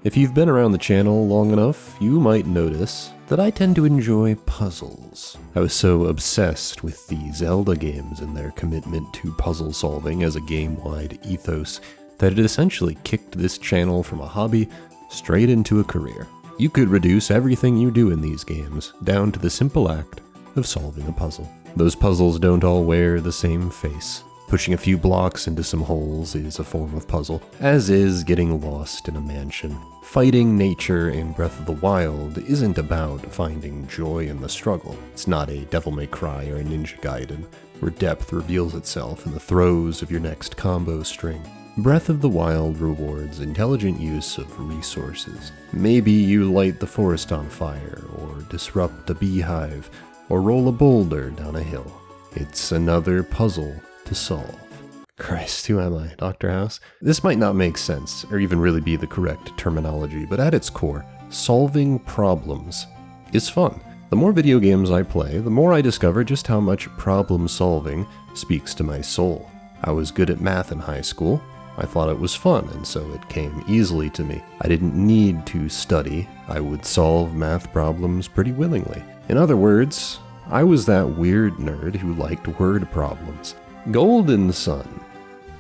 If you've been around the channel long enough, you might notice that I tend to enjoy puzzles. I was so obsessed with the Zelda games and their commitment to puzzle solving as a game-wide ethos that it essentially kicked this channel from a hobby straight into a career. You could reduce everything you do in these games down to the simple act of solving a puzzle. Those puzzles don't all wear the same face. Pushing a few blocks into some holes is a form of puzzle, as is getting lost in a mansion. Fighting nature in Breath of the Wild isn't about finding joy in the struggle. It's not a Devil May Cry or a Ninja Gaiden, where depth reveals itself in the throes of your next combo string. Breath of the Wild rewards intelligent use of resources. Maybe you light the forest on fire, or disrupt a beehive, or roll a boulder down a hill. It's another puzzle to solve. Christ, who am I, Dr. House? This might not make sense, or even really be the correct terminology, but at its core, solving problems is fun. The more video games I play, the more I discover just how much problem solving speaks to my soul. I was good at math in high school. I thought it was fun, and so it came easily to me. I didn't need to study. I would solve math problems pretty willingly. In other words, I was that weird nerd who liked word problems. Golden Sun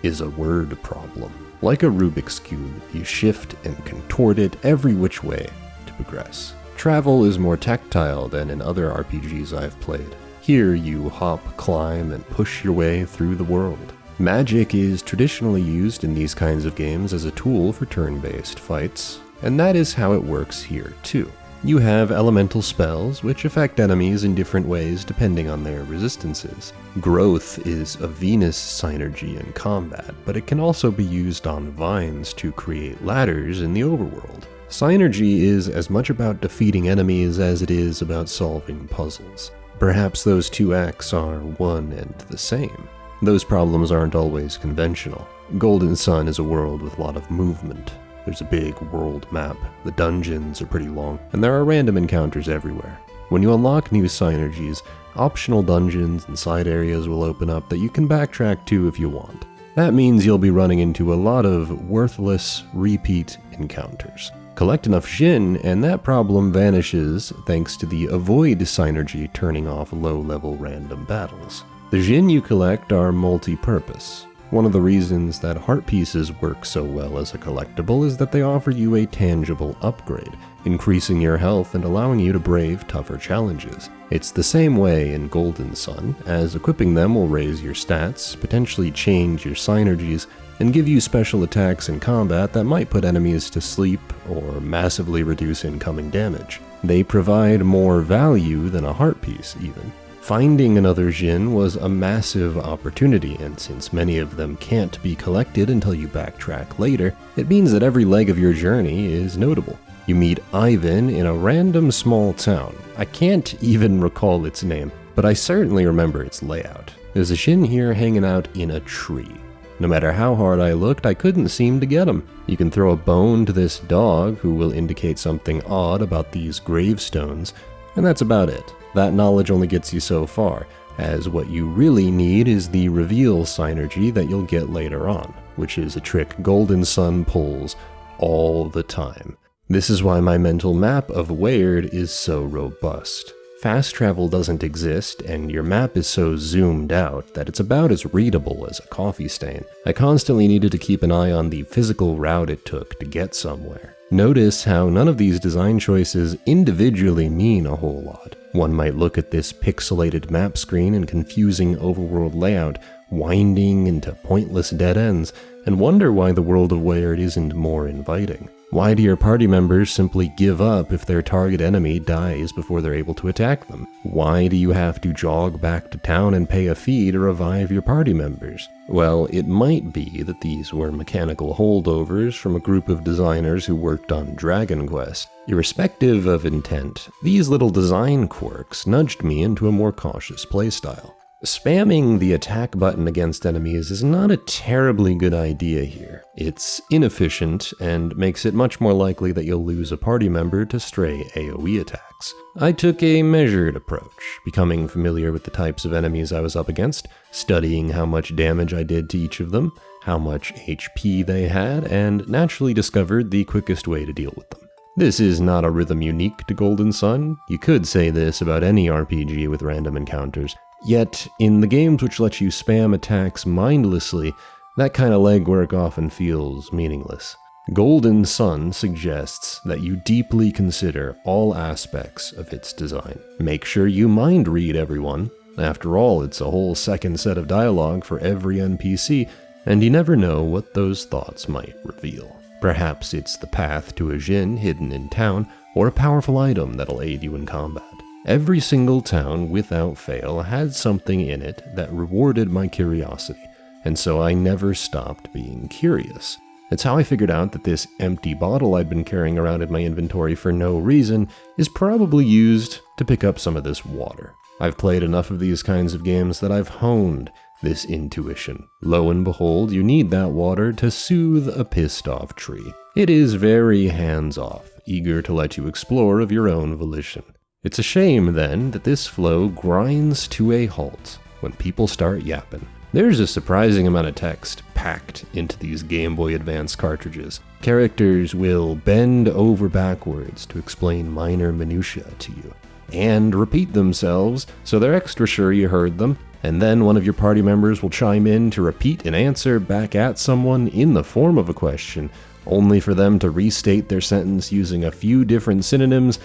is a word problem. Like a Rubik's Cube, you shift and contort it every which way to progress. Travel is more tactile than in other RPGs I've played. Here you hop, climb, and push your way through the world. Magic is traditionally used in these kinds of games as a tool for turn-based fights, and that is how it works here too. You have elemental spells, which affect enemies in different ways depending on their resistances. Growth is a Venus synergy in combat, but it can also be used on vines to create ladders in the overworld. Synergy is as much about defeating enemies as it is about solving puzzles. Perhaps those two acts are one and the same. Those problems aren't always conventional. Golden Sun is a world with a lot of movement. There's a big world map, the dungeons are pretty long, and there are random encounters everywhere. When you unlock new synergies, optional dungeons and side areas will open up that you can backtrack to if you want. That means you'll be running into a lot of worthless, repeat encounters. Collect enough Jin, and that problem vanishes thanks to the Avoid synergy turning off low-level random battles. The Jin you collect are multi-purpose. One of the reasons that heart pieces work so well as a collectible is that they offer you a tangible upgrade, increasing your health and allowing you to brave tougher challenges. It's the same way in Golden Sun, as equipping them will raise your stats, potentially change your synergies, and give you special attacks in combat that might put enemies to sleep or massively reduce incoming damage. They provide more value than a heart piece, even. Finding another Jin was a massive opportunity, and since many of them can't be collected until you backtrack later, it means that every leg of your journey is notable. You meet Ivan in a random small town. I can't even recall its name, but I certainly remember its layout. There's a Jin here hanging out in a tree. No matter how hard I looked, I couldn't seem to get him. You can throw a bone to this dog, who will indicate something odd about these gravestones, and that's about it. That knowledge only gets you so far, as what you really need is the reveal synergy that you'll get later on, which is a trick Golden Sun pulls all the time. This is why my mental map of Weird is so robust. Fast travel doesn't exist, and your map is so zoomed out that it's about as readable as a coffee stain. I constantly needed to keep an eye on the physical route it took to get somewhere. Notice how none of these design choices individually mean a whole lot. One might look at this pixelated map screen and confusing overworld layout, winding into pointless dead ends, and wonder why the world of Weird isn't more inviting. Why do your party members simply give up if their target enemy dies before they're able to attack them? Why do you have to jog back to town and pay a fee to revive your party members? Well, it might be that these were mechanical holdovers from a group of designers who worked on Dragon Quest. Irrespective of intent, these little design quirks nudged me into a more cautious playstyle. Spamming the attack button against enemies is not a terribly good idea here. It's inefficient and makes it much more likely that you'll lose a party member to stray AoE attacks. I took a measured approach, becoming familiar with the types of enemies I was up against, studying how much damage I did to each of them, how much HP they had, and naturally discovered the quickest way to deal with them. This is not a rhythm unique to Golden Sun. You could say this about any RPG with random encounters. Yet, in the games which let you spam attacks mindlessly, that kind of legwork often feels meaningless. Golden Sun suggests that you deeply consider all aspects of its design. Make sure you mind read everyone. After all, it's a whole second set of dialogue for every NPC, and you never know what those thoughts might reveal. Perhaps it's the path to a Djinn hidden in town, or a powerful item that'll aid you in combat. Every single town, without fail, had something in it that rewarded my curiosity, and so I never stopped being curious. It's how I figured out that this empty bottle I'd been carrying around in my inventory for no reason is probably used to pick up some of this water. I've played enough of these kinds of games that I've honed this intuition. Lo and behold, you need that water to soothe a pissed-off tree. It is very hands-off, eager to let you explore of your own volition. It's a shame, then, that this flow grinds to a halt when people start yapping. There's a surprising amount of text packed into these Game Boy Advance cartridges. Characters will bend over backwards to explain minor minutiae to you, and repeat themselves so they're extra sure you heard them, and then one of your party members will chime in to repeat an answer back at someone in the form of a question, only for them to restate their sentence using a few different synonyms,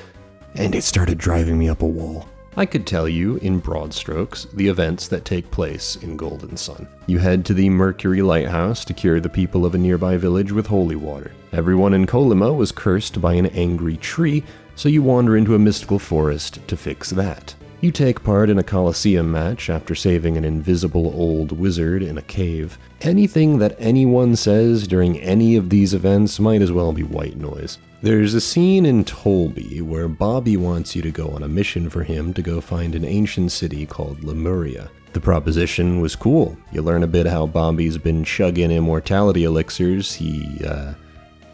and it started driving me up a wall. I could tell you, in broad strokes, the events that take place in Golden Sun. You head to the Mercury Lighthouse to cure the people of a nearby village with holy water. Everyone in Colima was cursed by an angry tree, so you wander into a mystical forest to fix that. You take part in a Colosseum match after saving an invisible old wizard in a cave. Anything that anyone says during any of these events might as well be white noise. There's a scene in Tolby where Bobby wants you to go on a mission for him to go find an ancient city called Lemuria. The proposition was cool. You learn a bit how Bobby's been chugging immortality elixirs he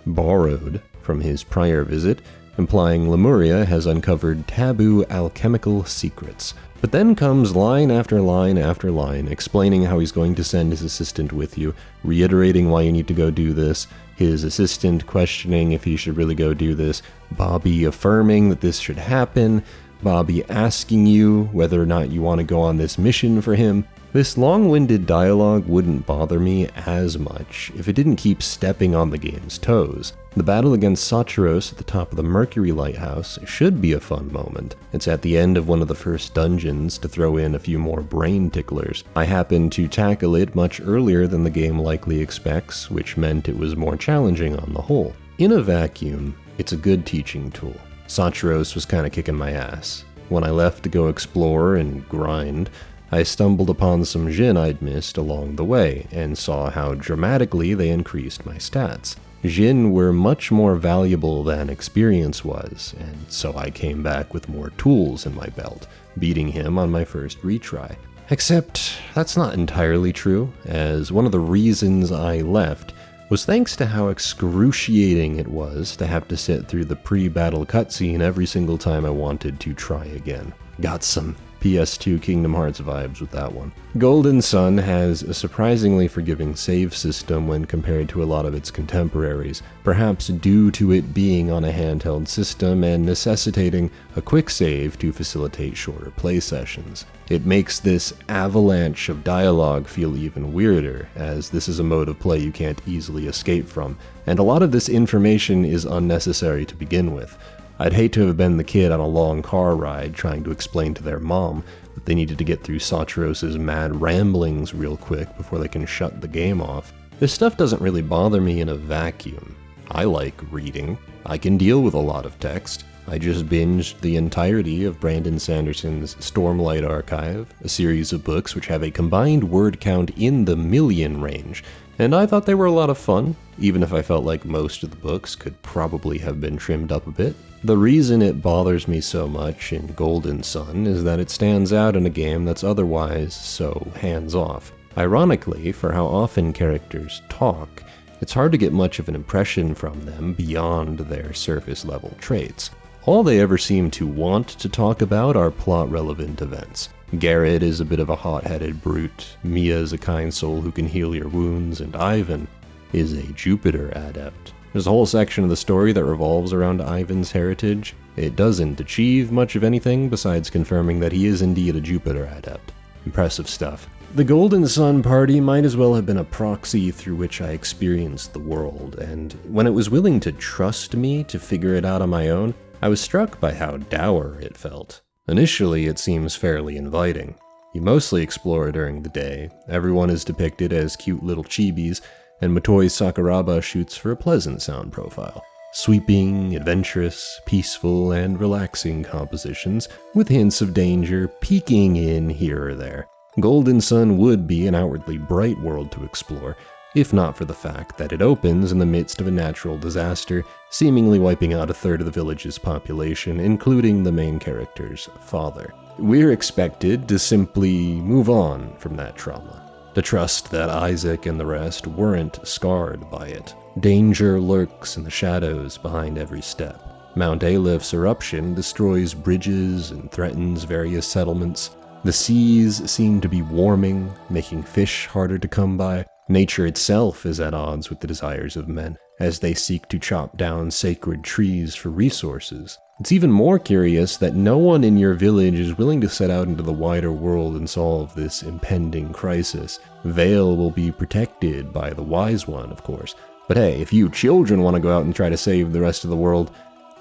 borrowed from his prior visit, implying Lemuria has uncovered taboo alchemical secrets. But then comes line after line after line, explaining how he's going to send his assistant with you, reiterating why you need to go do this, his assistant questioning if he should really go do this, Bobby affirming that this should happen, Bobby asking you whether or not you want to go on this mission for him. This long-winded dialogue wouldn't bother me as much if it didn't keep stepping on the game's toes. The battle against Satros at the top of the Mercury Lighthouse should be a fun moment. It's at the end of one of the first dungeons to throw in a few more brain ticklers. I happened to tackle it much earlier than the game likely expects, which meant it was more challenging on the whole. In a vacuum, it's a good teaching tool. Satros was kinda kicking my ass. When I left to go explore and grind, I stumbled upon some Djinn I'd missed along the way, and saw how dramatically they increased my stats. Djinn were much more valuable than experience was, and so I came back with more tools in my belt, beating him on my first retry. Except, that's not entirely true, as one of the reasons I left was thanks to how excruciating it was to have to sit through the pre-battle cutscene every single time I wanted to try again. Got some PS2 Kingdom Hearts vibes with that one. Golden Sun has a surprisingly forgiving save system when compared to a lot of its contemporaries, perhaps due to it being on a handheld system and necessitating a quick save to facilitate shorter play sessions. It makes this avalanche of dialogue feel even weirder, as this is a mode of play you can't easily escape from, and a lot of this information is unnecessary to begin with. I'd hate to have been the kid on a long car ride trying to explain to their mom that they needed to get through Satros' mad ramblings real quick before they can shut the game off. This stuff doesn't really bother me in a vacuum. I like reading. I can deal with a lot of text. I just binged the entirety of Brandon Sanderson's Stormlight Archive, a series of books which have a combined word count in the million range, and I thought they were a lot of fun, even if I felt like most of the books could probably have been trimmed up a bit. The reason it bothers me so much in Golden Sun is that it stands out in a game that's otherwise so hands-off. Ironically, for how often characters talk, it's hard to get much of an impression from them beyond their surface-level traits. All they ever seem to want to talk about are plot-relevant events. Garrett is a bit of a hot-headed brute, Mia is a kind soul who can heal your wounds, and Ivan is a Jupiter adept. There's a whole section of the story that revolves around Ivan's heritage. It doesn't achieve much of anything besides confirming that he is indeed a Jupiter adept. Impressive stuff. The Golden Sun party might as well have been a proxy through which I experienced the world, and when it was willing to trust me to figure it out on my own, I was struck by how dour it felt. Initially, it seems fairly inviting. You mostly explore during the day, everyone is depicted as cute little chibis, and Motoi Sakuraba shoots for a pleasant sound profile. Sweeping, adventurous, peaceful, and relaxing compositions, with hints of danger peeking in here or there. Golden Sun would be an outwardly bright world to explore, if not for the fact that it opens in the midst of a natural disaster, seemingly wiping out a third of the village's population, including the main character's father. We're expected to simply move on from that trauma, to trust that Isaac and the rest weren't scarred by it. Danger lurks in the shadows behind every step. Mount Alepht's eruption destroys bridges and threatens various settlements. The seas seem to be warming, making fish harder to come by. Nature itself is at odds with the desires of men, as they seek to chop down sacred trees for resources. It's even more curious that no one in your village is willing to set out into the wider world and solve this impending crisis. Vale will be protected by the Wise One, of course. But hey, if you children want to go out and try to save the rest of the world,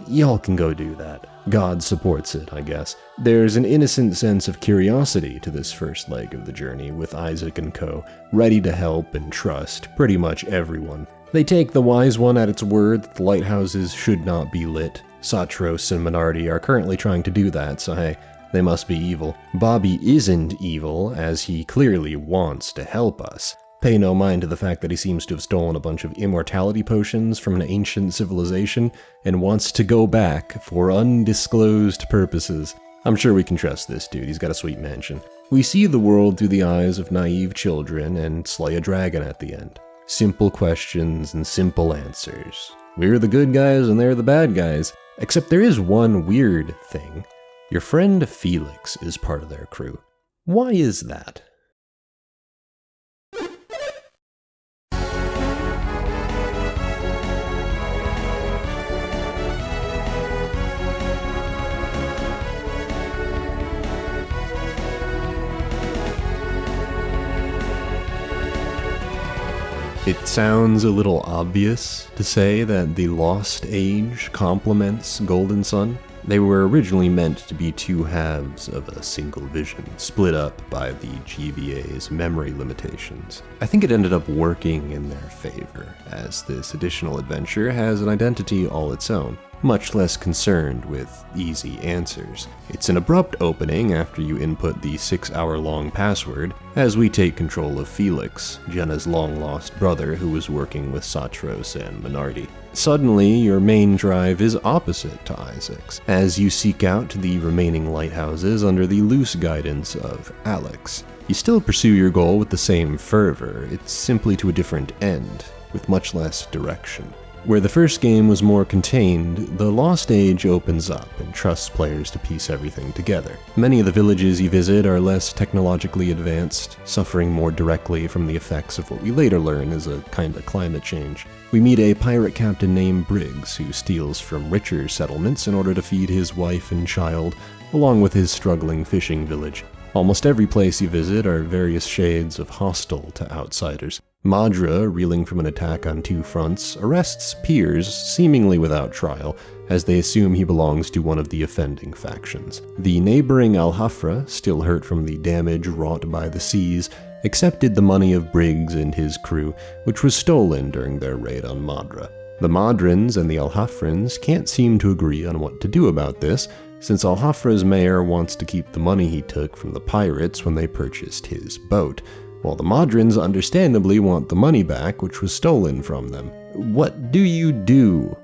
y'all can go do that. God supports it, I guess. There's an innocent sense of curiosity to this first leg of the journey, with Isaac and co. ready to help and trust pretty much everyone. They take the Wise One at its word that the lighthouses should not be lit. Satros and Minardi are currently trying to do that, so hey, they must be evil. Bobby isn't evil, as he clearly wants to help us. Pay no mind to the fact that he seems to have stolen a bunch of immortality potions from an ancient civilization and wants to go back for undisclosed purposes. I'm sure we can trust this dude, he's got a sweet mansion. We see the world through the eyes of naive children and slay a dragon at the end. Simple questions and simple answers. We're the good guys and they're the bad guys. Except there is one weird thing. Your friend Felix is part of their crew. Why is that? It sounds a little obvious to say that the Lost Age complements Golden Sun. They were originally meant to be two halves of a single vision, split up by the GBA's memory limitations. I think it ended up working in their favor, as this additional adventure has an identity all its own, much less concerned with easy answers. It's an abrupt opening after you input the 6-hour-long password, as we take control of Felix, Jenna's long-lost brother who was working with Satros and Minardi. Suddenly, your main drive is opposite to Isaac's, as you seek out the remaining lighthouses under the loose guidance of Alex. You still pursue your goal with the same fervor, it's simply to a different end, with much less direction. Where the first game was more contained, the Lost Age opens up and trusts players to piece everything together. Many of the villages you visit are less technologically advanced, suffering more directly from the effects of what we later learn is a kind of climate change. We meet a pirate captain named Briggs who steals from richer settlements in order to feed his wife and child, along with his struggling fishing village. Almost every place you visit are various shades of hostile to outsiders. Madra, reeling from an attack on two fronts, arrests Piers seemingly without trial, as they assume he belongs to one of the offending factions. The neighboring Al-Hafra, still hurt from the damage wrought by the seas, accepted the money of Briggs and his crew, which was stolen during their raid on Madra. The Madrans and the Al-Hafrans can't seem to agree on what to do about this, since Al-Hafra's mayor wants to keep the money he took from the pirates when they purchased his boat, while the Madrans understandably want the money back which was stolen from them. What do you do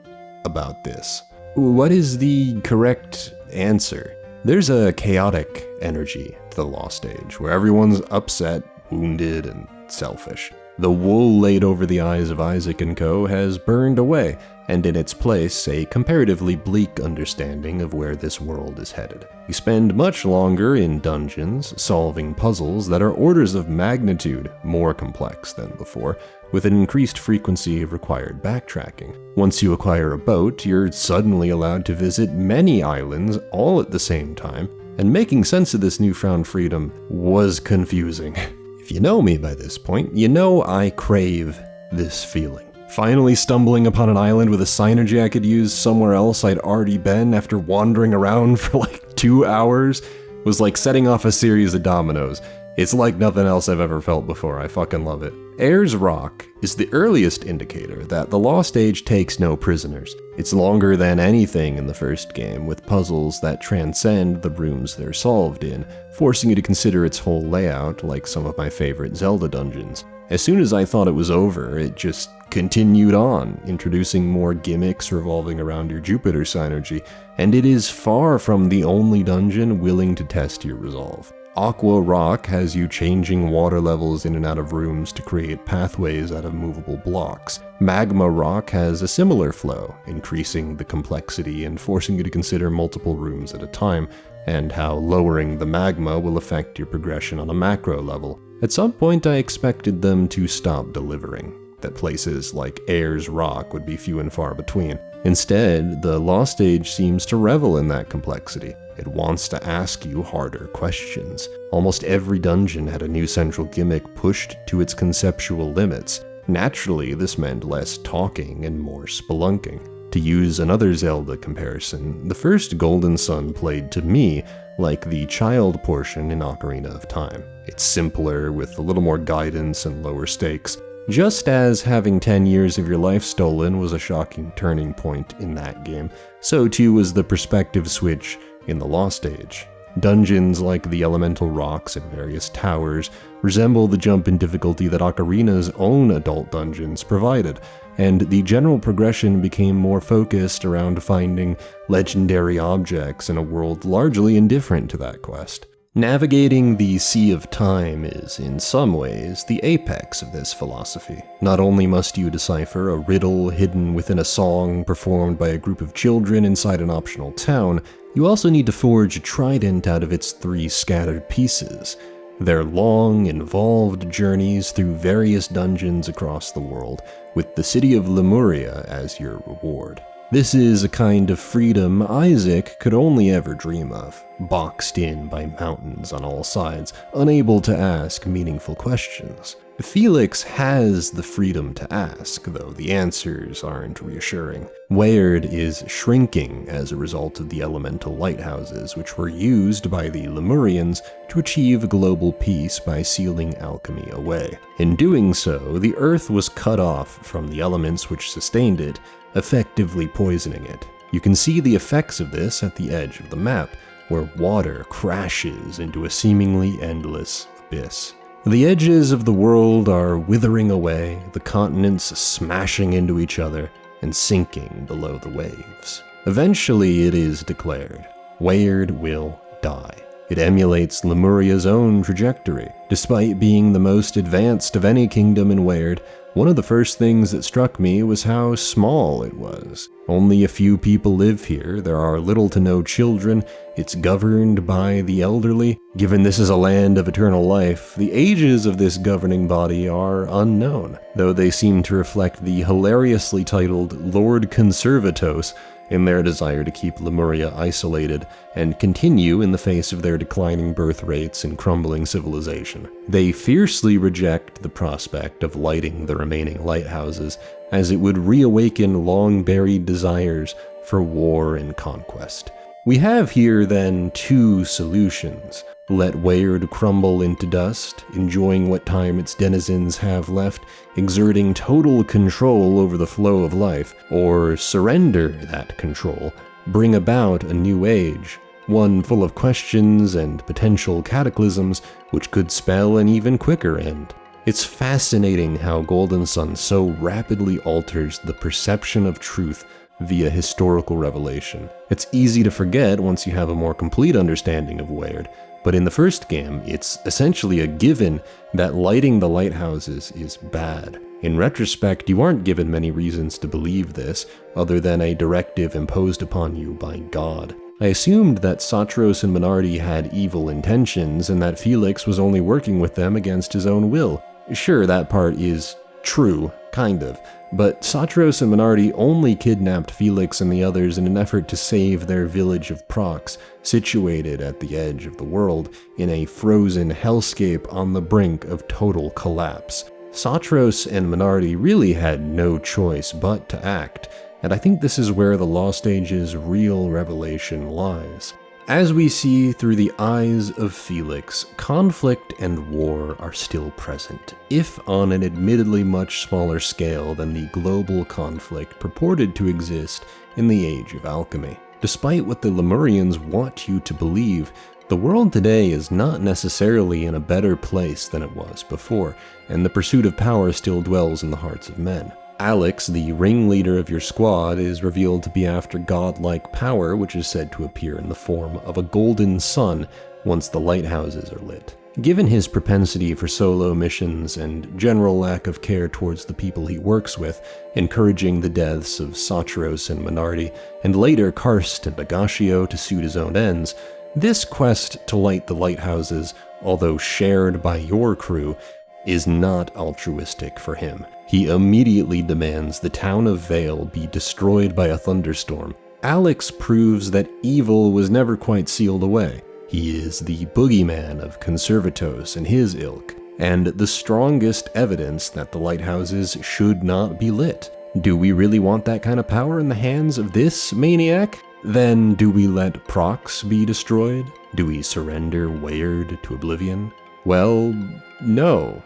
about this? What is the correct answer? There's a chaotic energy to the Lost Age, where everyone's upset, wounded, and selfish. The wool laid over the eyes of Isaac and co. has burned away, and in its place a comparatively bleak understanding of where this world is headed. You spend much longer in dungeons, solving puzzles that are orders of magnitude more complex than before, with an increased frequency of required backtracking. Once you acquire a boat, you're suddenly allowed to visit many islands all at the same time, and making sense of this newfound freedom was confusing. If you know me by this point, you know I crave this feeling. Finally stumbling upon an island with a synergy I could use somewhere else I'd already been after wandering around for like 2 hours was like setting off a series of dominoes. It's like nothing else I've ever felt before. I fucking love it. Ayers Rock is the earliest indicator that the Lost Age takes no prisoners. It's longer than anything in the first game, with puzzles that transcend the rooms they're solved in, forcing you to consider its whole layout like some of my favorite Zelda dungeons. As soon as I thought it was over, it just continued on, introducing more gimmicks revolving around your Jupiter synergy, and it is far from the only dungeon willing to test your resolve. Aqua Rock has you changing water levels in and out of rooms to create pathways out of movable blocks. Magma Rock has a similar flow, increasing the complexity and forcing you to consider multiple rooms at a time, and how lowering the magma will affect your progression on a macro level. At some point I expected them to stop delivering, that places like Ayers Rock would be few and far between. Instead, the Lost Age seems to revel in that complexity. It wants to ask you harder questions. Almost every dungeon had a new central gimmick pushed to its conceptual limits. Naturally, this meant less talking and more spelunking. To use another Zelda comparison, the first Golden Sun played to me like the child portion in Ocarina of Time. It's simpler, with a little more guidance and lower stakes. Just as having 10 years of your life stolen was a shocking turning point in that game, so too was the perspective switch in the Lost Age. Dungeons like the elemental rocks and various towers resemble the jump in difficulty that Ocarina's own adult dungeons provided, and the general progression became more focused around finding legendary objects in a world largely indifferent to that quest. Navigating the Sea of Time is, in some ways, the apex of this philosophy. Not only must you decipher a riddle hidden within a song performed by a group of children inside an optional town, you also need to forge a trident out of its 3 scattered pieces. They're long, involved journeys through various dungeons across the world, with the city of Lemuria as your reward. This is a kind of freedom Isaac could only ever dream of, boxed in by mountains on all sides, unable to ask meaningful questions. Felix has the freedom to ask, though the answers aren't reassuring. Weird is shrinking as a result of the elemental lighthouses, which were used by the Lemurians to achieve global peace by sealing alchemy away. In doing so, the Earth was cut off from the elements which sustained it, effectively poisoning it. You can see the effects of this at the edge of the map, where water crashes into a seemingly endless abyss. The edges of the world are withering away, the continents smashing into each other and sinking below the waves. Eventually it is declared, Weird will die. It emulates Lemuria's own trajectory. Despite being the most advanced of any kingdom in Weird, one of the first things that struck me was how small it was. Only a few people live here, there are little to no children, it's governed by the elderly. Given this is a land of eternal life, the ages of this governing body are unknown, though they seem to reflect the hilariously titled Lord Conservatos in their desire to keep Lemuria isolated and continue in the face of their declining birth rates and crumbling civilization. They fiercely reject the prospect of lighting the remaining lighthouses, as it would reawaken long-buried desires for war and conquest. We have here then 2 solutions. Let Weird crumble into dust, enjoying what time its denizens have left, exerting total control over the flow of life, or surrender that control, bring about a new age, one full of questions and potential cataclysms which could spell an even quicker end. It's fascinating how Golden Sun so rapidly alters the perception of truth via historical revelation. It's easy to forget once you have a more complete understanding of Weird, But in the first game, it's essentially a given that lighting the lighthouses is bad. In retrospect, you aren't given many reasons to believe this, other than a directive imposed upon you by God. I assumed that Satros and Minardi had evil intentions, and that Felix was only working with them against his own will. Sure, that part is true, kind of, but Satros and Minardi only kidnapped Felix and the others in an effort to save their village of Prox, situated at the edge of the world, in a frozen hellscape on the brink of total collapse. Satros and Minardi really had no choice but to act, and I think this is where the Lost Age's real revelation lies. As we see through the eyes of Felix, conflict and war are still present, if on an admittedly much smaller scale than the global conflict purported to exist in the Age of Alchemy. Despite what the Lemurians want you to believe, the world today is not necessarily in a better place than it was before, and the pursuit of power still dwells in the hearts of men. Alex, the ringleader of your squad, is revealed to be after godlike power, which is said to appear in the form of a golden sun once the lighthouses are lit. Given his propensity for solo missions and general lack of care towards the people he works with, encouraging the deaths of Satros and Minardi, and later Karst and Agashio to suit his own ends, this quest to light the lighthouses, although shared by your crew, is not altruistic for him. He immediately demands the town of Vale be destroyed by a thunderstorm. Alex proves that evil was never quite sealed away. He is the boogeyman of Conservatos and his ilk, and the strongest evidence that the lighthouses should not be lit. Do we really want that kind of power in the hands of this maniac? Then do we let Prox be destroyed? Do we surrender Weird to oblivion? Well, no.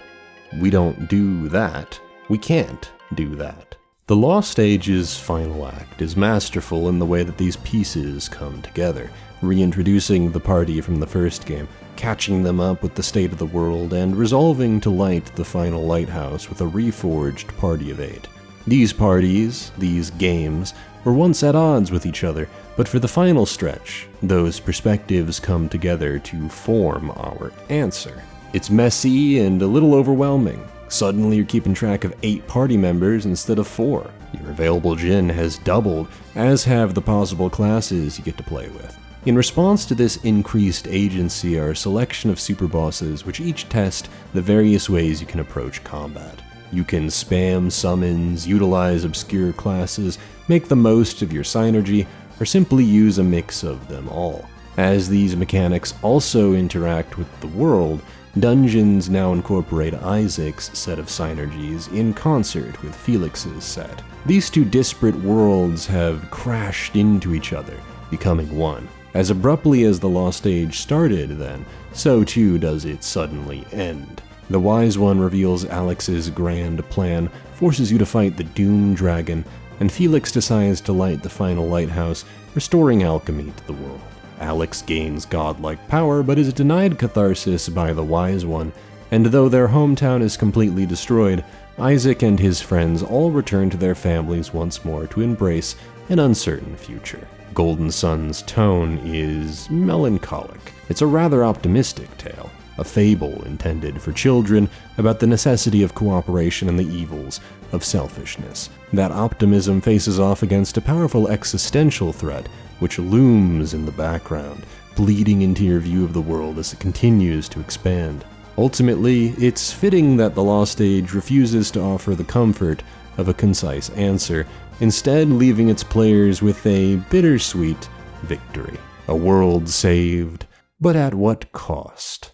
We don't do that. We can't do that. The Lost Age's final act is masterful in the way that these pieces come together, reintroducing the party from the first game, catching them up with the state of the world, and resolving to light the final lighthouse with a reforged party of 8. These parties, these games, were once at odds with each other, but for the final stretch, those perspectives come together to form our answer. It's messy and a little overwhelming. Suddenly you're keeping track of 8 party members instead of 4. Your available Jinn has doubled, as have the possible classes you get to play with. In response to this increased agency are a selection of super bosses which each test the various ways you can approach combat. You can spam summons, utilize obscure classes, make the most of your synergy, or simply use a mix of them all. As these mechanics also interact with the world, dungeons now incorporate Isaac's set of synergies in concert with Felix's set. These two disparate worlds have crashed into each other, becoming one. As abruptly as the Lost Age started then, so too does it suddenly end. The Wise One reveals Alex's grand plan, forces you to fight the Doom Dragon, and Felix decides to light the final lighthouse, restoring alchemy to the world. Alex gains godlike power, but is denied catharsis by the Wise One, and though their hometown is completely destroyed, Isaac and his friends all return to their families once more to embrace an uncertain future. Golden Sun's tone is melancholic. It's a rather optimistic tale, a fable intended for children about the necessity of cooperation and the evils of selfishness. That optimism faces off against a powerful existential threat which looms in the background, bleeding into your view of the world as it continues to expand. Ultimately, it's fitting that the Lost Age refuses to offer the comfort of a concise answer, instead leaving its players with a bittersweet victory. A world saved, but at what cost?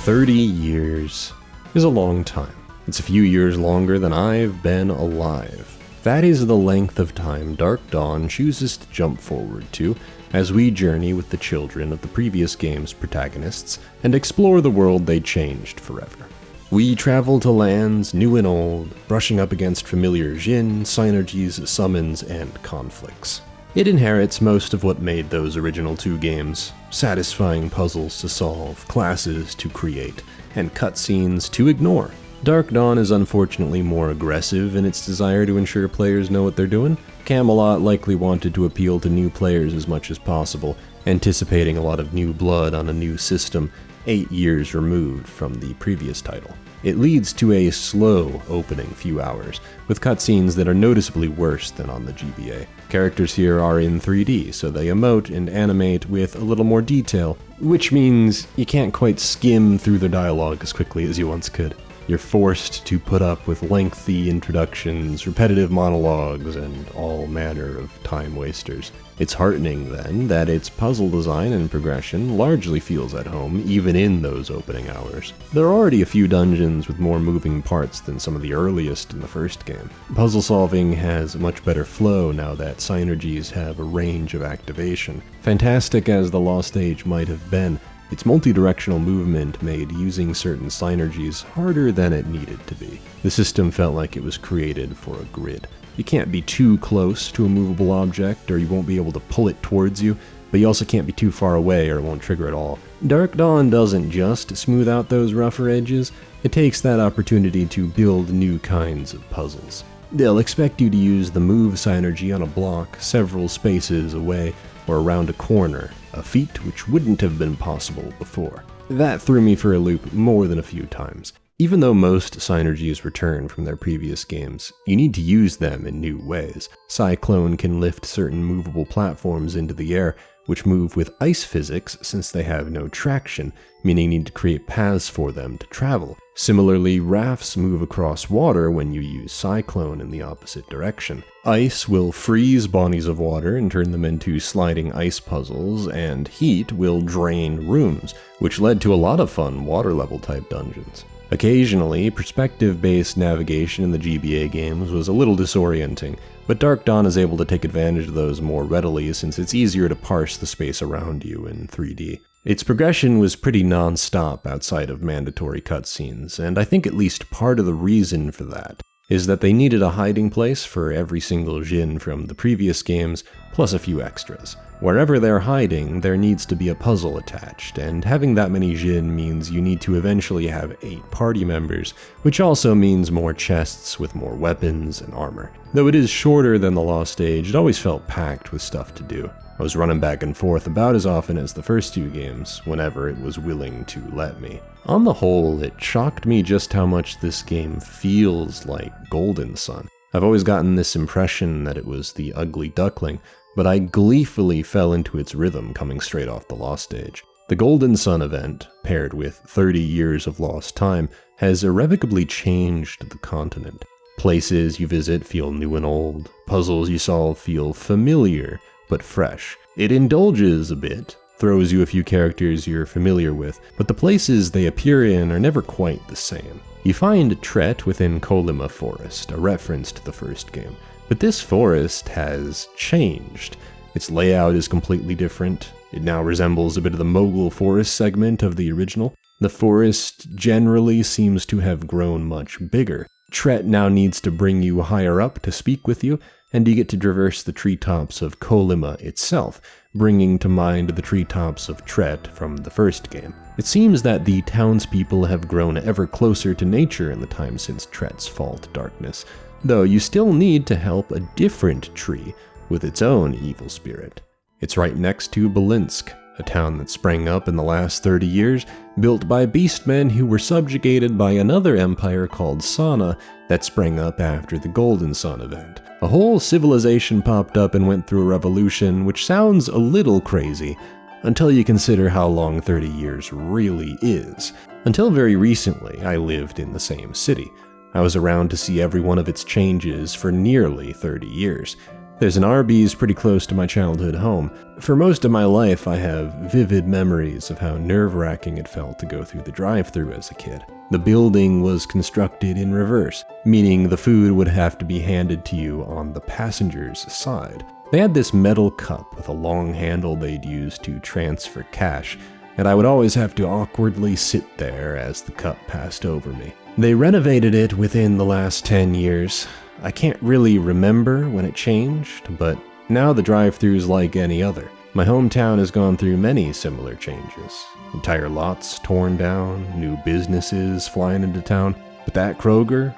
"30 years is a long time. It's a few years longer than I've been alive. That is the length of time Dark Dawn chooses to jump forward to as we journey with the children of the previous game's protagonists and explore the world they changed forever. We travel to lands new and old, brushing up against familiar Jinn, synergies, summons, and conflicts. It inherits most of what made those original 2 games: satisfying puzzles to solve, classes to create, and cutscenes to ignore. Dark Dawn is unfortunately more aggressive in its desire to ensure players know what they're doing. Camelot likely wanted to appeal to new players as much as possible, anticipating a lot of new blood on a new system 8 years removed from the previous title. It leads to a slow opening few hours, with cutscenes that are noticeably worse than on the GBA. Characters here are in 3D, so they emote and animate with a little more detail, which means you can't quite skim through their dialogue as quickly as you once could. You're forced to put up with lengthy introductions, repetitive monologues, and all manner of time wasters. It's heartening, then, that its puzzle design and progression largely feels at home, even in those opening hours. There are already a few dungeons with more moving parts than some of the earliest in the first game. Puzzle solving has a much better flow now that synergies have a range of activation. Fantastic as the Lost Age might have been, its multi-directional movement made using certain synergies harder than it needed to be. The system felt like it was created for a grid. You can't be too close to a movable object or you won't be able to pull it towards you, but you also can't be too far away or it won't trigger at all. Dark Dawn doesn't just smooth out those rougher edges, it takes that opportunity to build new kinds of puzzles. They'll expect you to use the move synergy on a block several spaces away or around a corner, a feat which wouldn't have been possible before. That threw me for a loop more than a few times. Even though most synergies return from their previous games, you need to use them in new ways. Cyclone can lift certain movable platforms into the air, which move with ice physics since they have no traction, meaning you need to create paths for them to travel. Similarly, rafts move across water when you use Cyclone in the opposite direction. Ice will freeze bodies of water and turn them into sliding ice puzzles, and heat will drain rooms, which led to a lot of fun water level type dungeons. Occasionally, perspective-based navigation in the GBA games was a little disorienting, but Dark Dawn is able to take advantage of those more readily since it's easier to parse the space around you in 3D. Its progression was pretty non-stop outside of mandatory cutscenes, and I think at least part of the reason for that is that they needed a hiding place for every single Djinn from the previous games, plus a few extras. Wherever they're hiding, there needs to be a puzzle attached, and having that many Djinn means you need to eventually have 8 party members, which also means more chests with more weapons and armor. Though it is shorter than the Lost Age, it always felt packed with stuff to do. I was running back and forth about as often as the first 2 games, whenever it was willing to let me. On the whole, it shocked me just how much this game feels like Golden Sun. I've always gotten this impression that it was the ugly duckling, but I gleefully fell into its rhythm coming straight off the Lost Age. The Golden Sun event, paired with 30 years of lost time, has irrevocably changed the continent. Places you visit feel new and old, puzzles you solve feel familiar, but fresh. It indulges a bit, throws you a few characters you're familiar with, but the places they appear in are never quite the same. You find Tret within Kolyma Forest, a reference to the first game, but this forest has changed. Its layout is completely different. It now resembles a bit of the Mogul Forest segment of the original. The forest generally seems to have grown much bigger. Tret now needs to bring you higher up to speak with you, and you get to traverse the treetops of Kolyma itself, bringing to mind the treetops of Tret from the first game. It seems that the townspeople have grown ever closer to nature in the time since Tret's fall to darkness, though you still need to help a different tree with its own evil spirit. It's right next to Belinsk, a town that sprang up in the last 30 years, built by beastmen who were subjugated by another empire called Sana that sprang up after the Golden Sun event. A whole civilization popped up and went through a revolution, which sounds a little crazy, until you consider how long 30 years really is. Until very recently, I lived in the same city. I was around to see every one of its changes for nearly 30 years. There's an Arby's pretty close to my childhood home. For most of my life, I have vivid memories of how nerve-wracking it felt to go through the drive-thru as a kid. The building was constructed in reverse, meaning the food would have to be handed to you on the passenger's side. They had this metal cup with a long handle they'd use to transfer cash, and I would always have to awkwardly sit there as the cup passed over me. They renovated it within the last 10 years. I can't really remember when it changed, but now the drive-thru's like any other. My hometown has gone through many similar changes. Entire lots torn down, new businesses flying into town. But that Kroger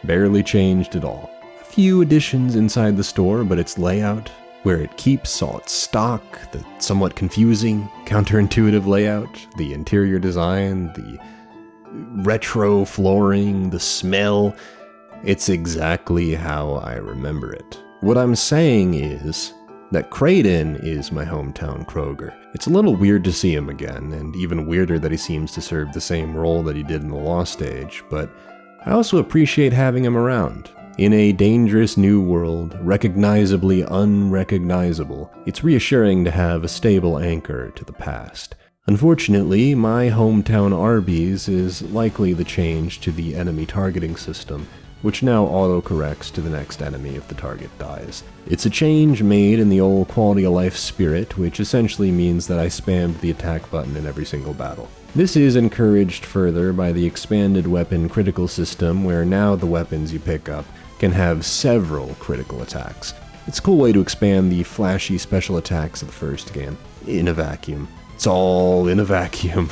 barely changed at all. A few additions inside the store, but its layout, where it keeps all its stock, the somewhat confusing, counterintuitive layout, the interior design, the retro flooring, the smell, it's exactly how I remember it. What I'm saying is that Kraden is my hometown Kroger. It's a little weird to see him again, and even weirder that he seems to serve the same role that he did in the Lost Age, but I also appreciate having him around. In a dangerous new world, recognizably unrecognizable, it's reassuring to have a stable anchor to the past. Unfortunately, my hometown Arby's is likely the change to the enemy targeting system, which now auto-corrects to the next enemy if the target dies. It's a change made in the old quality of life spirit, which essentially means that I spammed the attack button in every single battle. This is encouraged further by the expanded weapon critical system, where now the weapons you pick up can have several critical attacks. It's a cool way to expand the flashy special attacks of the first game. In a vacuum. It's all in a vacuum.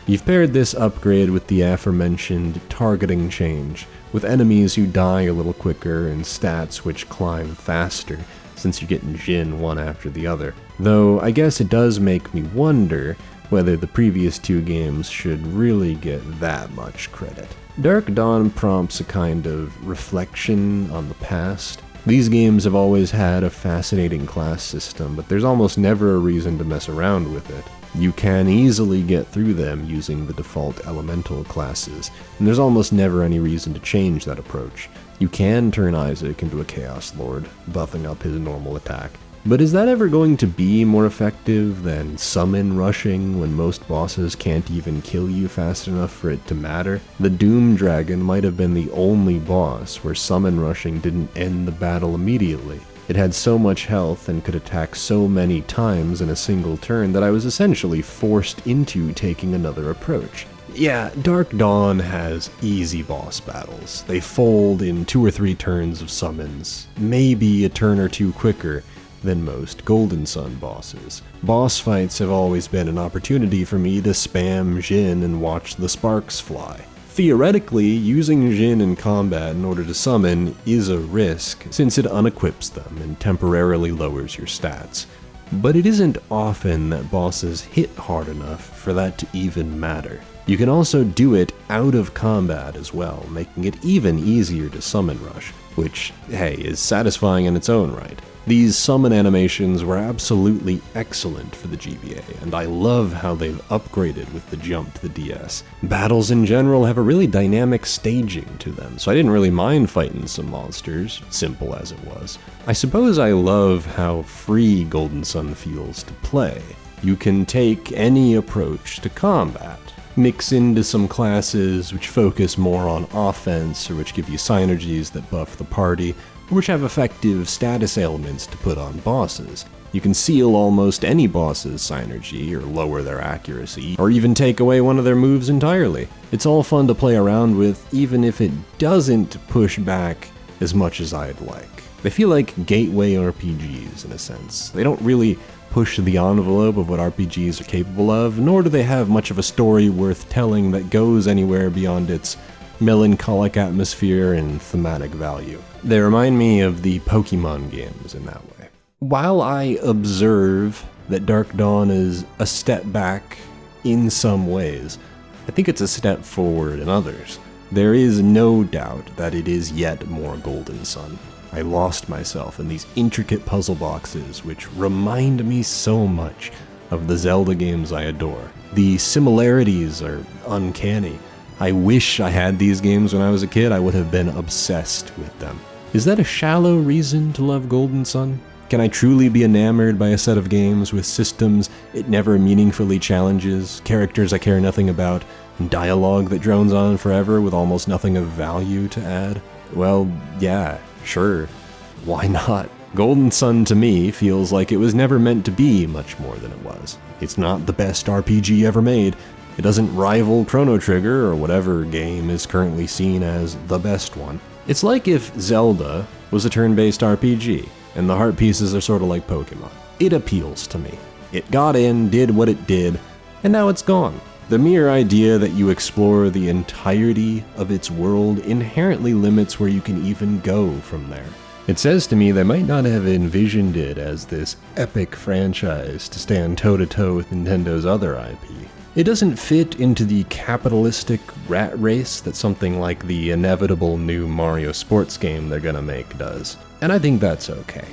You've paired this upgrade with the aforementioned targeting change, with enemies who die a little quicker and stats which climb faster, since you're getting Jin one after the other. Though I guess it does make me wonder whether the previous two games should really get that much credit. Dark Dawn prompts a kind of reflection on the past. These games have always had a fascinating class system, but there's almost never a reason to mess around with it. You can easily get through them using the default elemental classes, and there's almost never any reason to change that approach. You can turn Isaac into a Chaos Lord, buffing up his normal attack. But is that ever going to be more effective than summon rushing when most bosses can't even kill you fast enough for it to matter? The Doom Dragon might have been the only boss where summon rushing didn't end the battle immediately. It had so much health and could attack so many times in a single turn that I was essentially forced into taking another approach. Yeah, Dark Dawn has easy boss battles. They fold in 2 or 3 turns of summons, maybe a turn or two quicker than most Golden Sun bosses. Boss fights have always been an opportunity for me to spam Jin and watch the sparks fly. Theoretically, using Jin in combat in order to summon is a risk, since it unequips them and temporarily lowers your stats. But it isn't often that bosses hit hard enough for that to even matter. You can also do it out of combat as well, making it even easier to summon rush, which, hey, is satisfying in its own right. These summon animations were absolutely excellent for the GBA, and I love how they've upgraded with the jump to the DS. Battles in general have a really dynamic staging to them, so I didn't really mind fighting some monsters, simple as it was. I suppose I love how free Golden Sun feels to play. You can take any approach to combat, mix into some classes which focus more on offense or which give you synergies that buff the party, which have effective status ailments to put on bosses. You can seal almost any boss's synergy, or lower their accuracy, or even take away one of their moves entirely. It's all fun to play around with, even if it doesn't push back as much as I'd like. They feel like gateway RPGs in a sense. They don't really push the envelope of what RPGs are capable of, nor do they have much of a story worth telling that goes anywhere beyond its melancholic atmosphere and thematic value. They remind me of the Pokemon games in that way. While I observe that Dark Dawn is a step back in some ways, I think it's a step forward in others. There is no doubt that it is yet more Golden Sun. I lost myself in these intricate puzzle boxes which remind me so much of the Zelda games I adore. The similarities are uncanny. I wish I had these games when I was a kid. I would have been obsessed with them. Is that a shallow reason to love Golden Sun? Can I truly be enamored by a set of games with systems it never meaningfully challenges, characters I care nothing about, and dialogue that drones on forever with almost nothing of value to add? Well, yeah, sure. Why not? Golden Sun to me feels like it was never meant to be much more than it was. It's not the best RPG ever made. It doesn't rival Chrono Trigger or whatever game is currently seen as the best one. It's like if Zelda was a turn-based RPG, and the heart pieces are sort of like Pokemon. It appeals to me. It got in, did what it did, and now it's gone. The mere idea that you explore the entirety of its world inherently limits where you can even go from there. It says to me they might not have envisioned it as this epic franchise to stand toe-to-toe with Nintendo's other IP. It doesn't fit into the capitalistic rat race that something like the inevitable new Mario sports game they're gonna make does. And I think that's okay.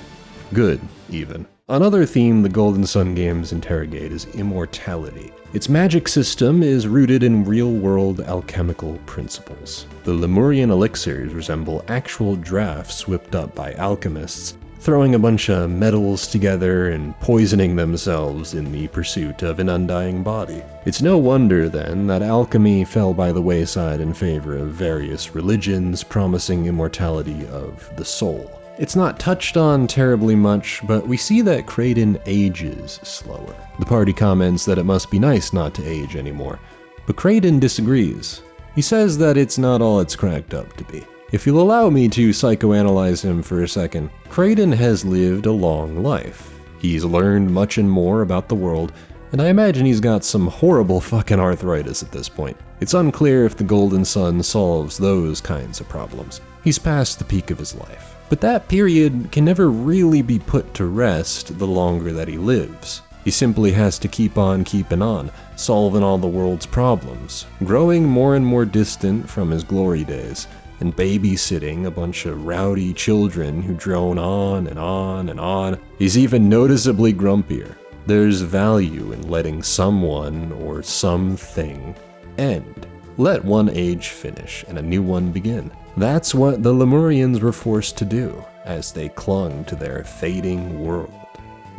Good, even. Another theme the Golden Sun games interrogate is immortality. Its magic system is rooted in real-world alchemical principles. The Lemurian elixirs resemble actual drafts whipped up by alchemists, throwing a bunch of metals together and poisoning themselves in the pursuit of an undying body. It's no wonder, then, that alchemy fell by the wayside in favor of various religions promising immortality of the soul. It's not touched on terribly much, but we see that Kraden ages slower. The party comments that it must be nice not to age anymore, but Kraden disagrees. He says that it's not all it's cracked up to be. If you'll allow me to psychoanalyze him for a second, Kraden has lived a long life. He's learned much and more about the world, and I imagine he's got some horrible fucking arthritis at this point. It's unclear if the Golden Sun solves those kinds of problems. He's past the peak of his life. But that period can never really be put to rest the longer that he lives. He simply has to keep on keeping on, solving all the world's problems, growing more and more distant from his glory days, and babysitting a bunch of rowdy children who drone on and on and on. He's even noticeably grumpier. There's value in letting someone or something end. Let one age finish and a new one begin. That's what the Lemurians were forced to do, as they clung to their fading world.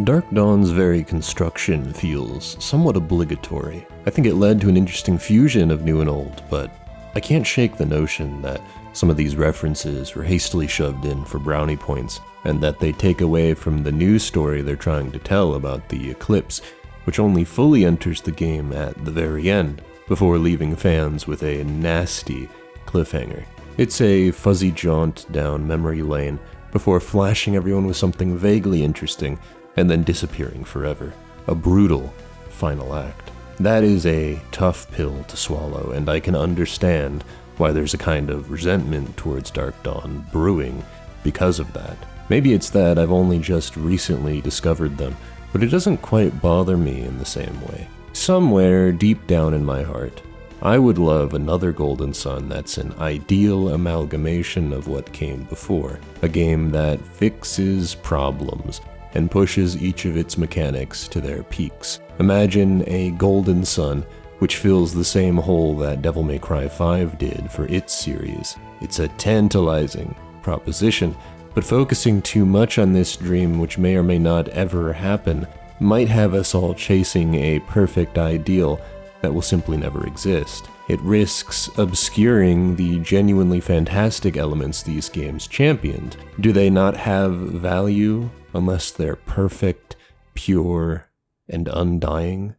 Dark Dawn's very construction feels somewhat obligatory. I think it led to an interesting fusion of new and old, but I can't shake the notion that some of these references were hastily shoved in for brownie points, and that they take away from the new story they're trying to tell about the Eclipse, which only fully enters the game at the very end, before leaving fans with a nasty cliffhanger. It's a fuzzy jaunt down memory lane before flashing everyone with something vaguely interesting and then disappearing forever. A brutal final act. That is a tough pill to swallow, and I can understand why there's a kind of resentment towards Dark Dawn brewing because of that. Maybe it's that I've only just recently discovered them, but it doesn't quite bother me in the same way. Somewhere deep down in my heart, I would love another Golden Sun that's an ideal amalgamation of what came before. A game that fixes problems and pushes each of its mechanics to their peaks. Imagine a Golden Sun which fills the same hole that Devil May Cry 5 did for its series. It's a tantalizing proposition, but focusing too much on this dream, which may or may not ever happen, might have us all chasing a perfect ideal that will simply never exist. It risks obscuring the genuinely fantastic elements these games championed. Do they not have value unless they're perfect, pure, and undying?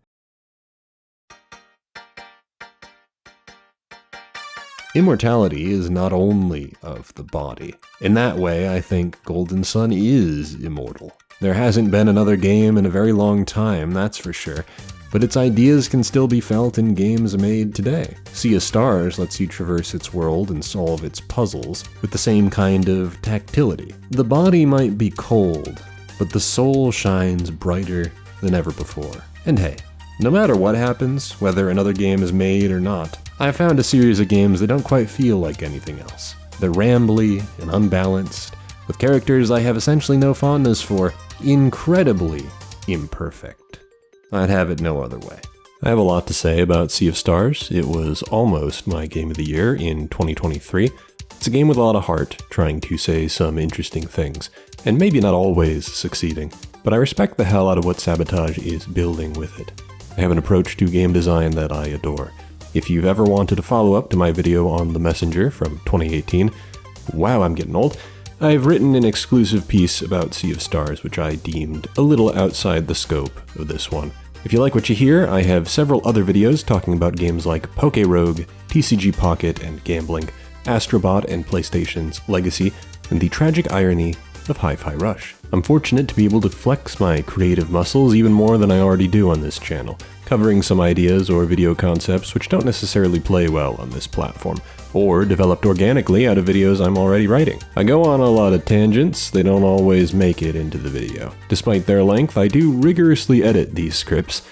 Immortality is not only of the body. In that way, I think Golden Sun is immortal. There hasn't been another game in a very long time, that's for sure, but its ideas can still be felt in games made today. Sea of Stars lets you traverse its world and solve its puzzles with the same kind of tactility. The body might be cold, but the soul shines brighter than ever before. And hey, no matter what happens, whether another game is made or not, I found a series of games that don't quite feel like anything else. They're rambly and unbalanced, with characters I have essentially no fondness for, incredibly imperfect. I'd have it no other way. I have a lot to say about Sea of Stars. It was almost my game of the year in 2023. It's a game with a lot of heart, trying to say some interesting things, and maybe not always succeeding, but I respect the hell out of what Sabotage is building with it. I have an approach to game design that I adore. If you've ever wanted a follow-up to my video on The Messenger from 2018, wow, I'm getting old, I've written an exclusive piece about Sea of Stars, which I deemed a little outside the scope of this one. If you like what you hear, I have several other videos talking about games like Poké-Rogue, TCG Pocket and Gambling, Astrobot and PlayStation's Legacy, and the tragic irony of Hi-Fi Rush. I'm fortunate to be able to flex my creative muscles even more than I already do on this channel, covering some ideas or video concepts which don't necessarily play well on this platform, or developed organically out of videos I'm already writing. I go on a lot of tangents, they don't always make it into the video. Despite their length, I do rigorously edit these scripts.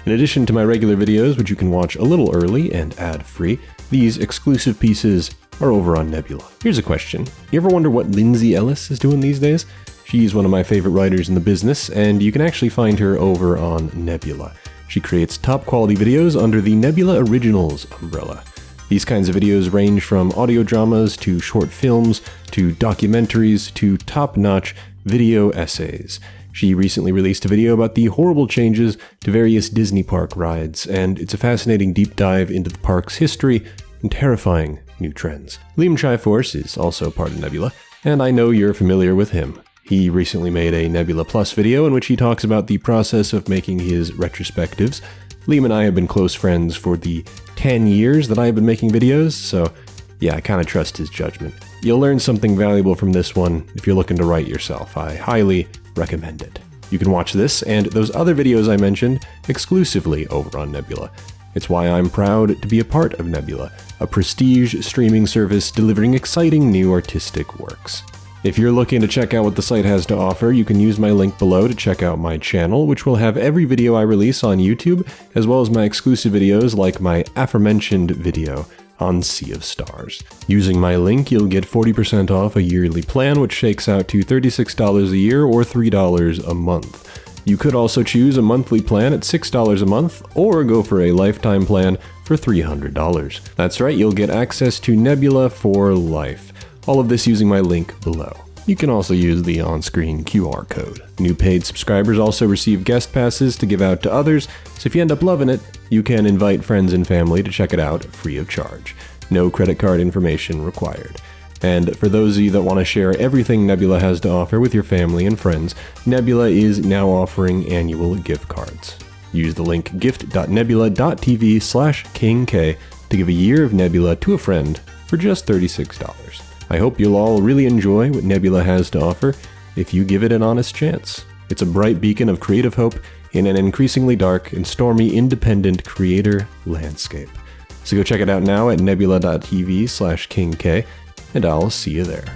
In addition to my regular videos, which you can watch a little early and ad-free, these exclusive pieces are over on Nebula. Here's a question. You ever wonder what Lindsay Ellis is doing these days? She's one of my favorite writers in the business, and you can actually find her over on Nebula. She creates top quality videos under the Nebula Originals umbrella. These kinds of videos range from audio dramas to short films to documentaries to top-notch video essays. She recently released a video about the horrible changes to various Disney park rides, and it's a fascinating deep dive into the park's history and terrifying new trends. Liam Triforce is also part of Nebula, and I know you're familiar with him. He recently made a Nebula Plus video in which he talks about the process of making his retrospectives. Liam and I have been close friends for the 10 years that I have been making videos, so yeah, I kind of trust his judgment. You'll learn something valuable from this one if you're looking to write yourself. I highly recommend it. You can watch this and those other videos I mentioned exclusively over on Nebula. It's why I'm proud to be a part of Nebula, a prestige streaming service delivering exciting new artistic works. If you're looking to check out what the site has to offer, you can use my link below to check out my channel, which will have every video I release on YouTube, as well as my exclusive videos like my aforementioned video on Sea of Stars. Using my link, you'll get 40% off a yearly plan, which shakes out to $36 a year or $3 a month. You could also choose a monthly plan at $6 a month, or go for a lifetime plan for $300. That's right, you'll get access to Nebula for life. All of this using my link below. You can also use the on-screen QR code. New paid subscribers also receive guest passes to give out to others, so if you end up loving it, you can invite friends and family to check it out free of charge. No credit card information required. And for those of you that want to share everything Nebula has to offer with your family and friends, Nebula is now offering annual gift cards. Use the link gift.nebula.tv/KingK to give a year of Nebula to a friend for just $36. I hope you'll all really enjoy what Nebula has to offer if you give it an honest chance. It's a bright beacon of creative hope in an increasingly dark and stormy independent creator landscape. So go check it out now at nebula.tv/KingK, and I'll see you there.